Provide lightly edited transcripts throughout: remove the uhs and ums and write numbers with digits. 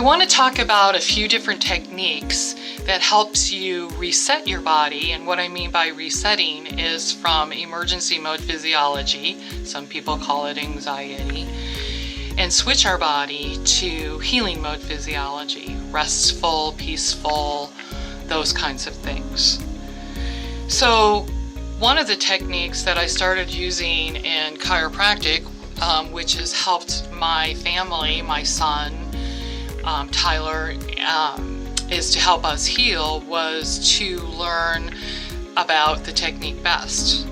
want to talk about a few different techniques that helps you reset your body. And what I mean by resetting is from emergency mode physiology, some people call it anxiety, and switch our body to healing mode physiology, restful, peaceful, those kinds of things. So one of the techniques that I started using in chiropractic, which has helped my family, my son, Tyler, is to help us heal, was to learn about the technique B.E.S.T.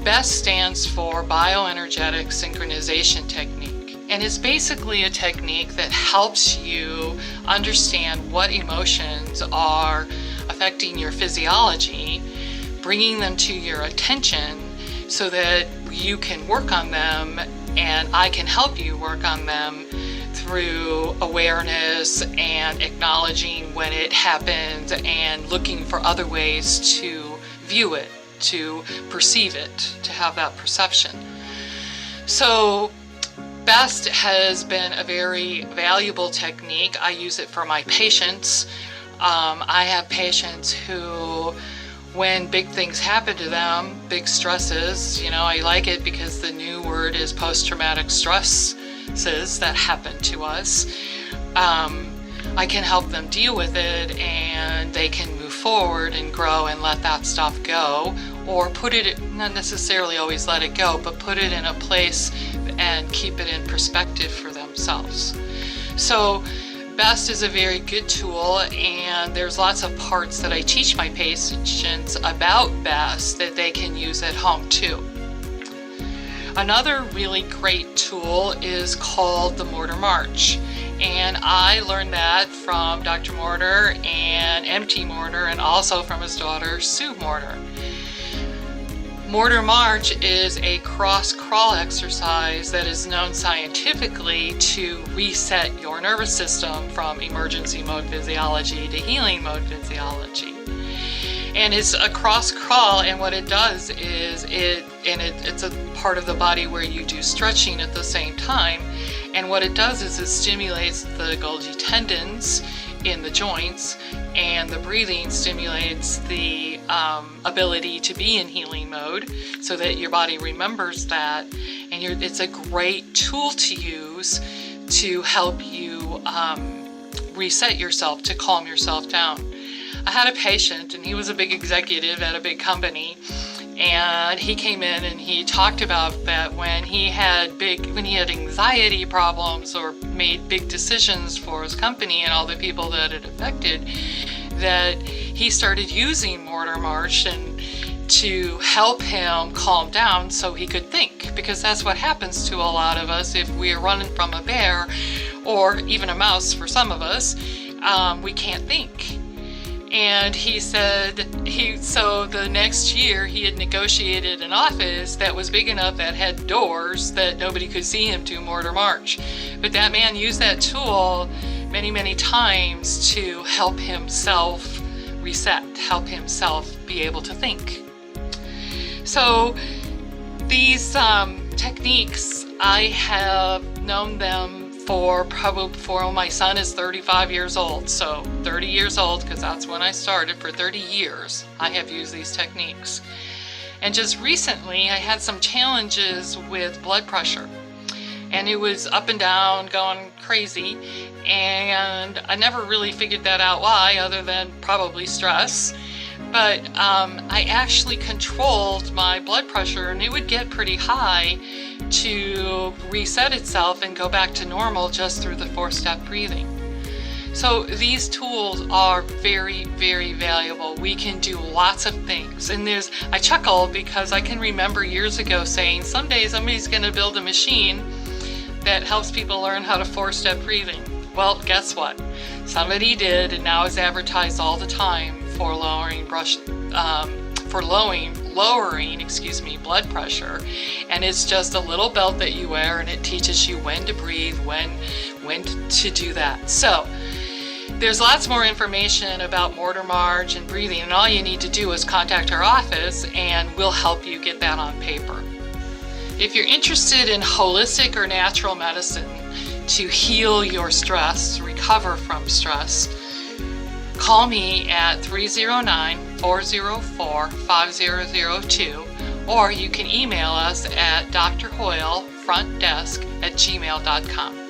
B.E.S.T stands for Bioenergetic Synchronization Technique, and it's basically a technique that helps you understand what emotions are affecting your physiology, bringing them to your attention so that you can work on them, and I can help you work on them through awareness and acknowledging when it happens and looking for other ways to view it, to perceive it, to have that perception. So B.E.S.T has been a very valuable technique. I use it for my patients. I have patients who, when big things happen to them, big stresses, I like it because the new word is post-traumatic stresses that happen to us. I can help them deal with it, and they can move forward and grow and let that stuff go, or put it, not necessarily always let it go, but put it in a place and keep it in perspective for themselves. So B.E.S.T is a very good tool, and there's lots of parts that I teach my patients about B.E.S.T that they can use at home too. Another really great tool is called the Morter March, and I learned that from Dr. Morter and M.T. Morter, and also from his daughter Sue Morter. Morter March is a cross-crawl exercise that is known scientifically to reset your nervous system from emergency mode physiology to healing mode physiology. And it's a cross-crawl, and what it does is it's a part of the body where you do stretching at the same time. And what it does is it stimulates the Golgi tendons in the joints, and the breathing stimulates the ability to be in healing mode so that your body remembers that. And it's a great tool to use to help you reset yourself, to calm yourself down. I had a patient, and he was a big executive at a big company, and he came in and he talked about that when he had anxiety problems or made big decisions for his company and all the people that it affected, that he started using Morter March and to help him calm down so he could think, because that's what happens to a lot of us if we're running from a bear or even a mouse. For some of us, we can't think. And he said, so the next year he had negotiated an office that was big enough that had doors that nobody could see him to Morter March. But that man used that tool many, many times to help himself reset, help himself be able to think. So these techniques, I have known them for my son is 35 years old, so 30 years old, because that's when I started. For 30 years I have used these techniques. And just recently I had some challenges with blood pressure, and it was up and down, going crazy, and I never really figured that out why, other than probably stress. But I actually controlled my blood pressure, and it would get pretty high, to reset itself and go back to normal just through the 4-step breathing. So these tools are very, very valuable. We can do lots of things. And I chuckle because I can remember years ago saying, someday somebody's going to build a machine that helps people learn how to 4-step breathing. Well, guess what? Somebody did, and now it's advertised all the time for lowering blood pressure. And it's just a little belt that you wear, and it teaches you when to breathe, when to do that. So there's lots more information about Morter March and breathing, and all you need to do is contact our office and we'll help you get that on paper. If you're interested in holistic or natural medicine, to heal your stress, recover from stress, call me at 309-404-5002, or you can email us at drhoylefrontdesk@gmail.com.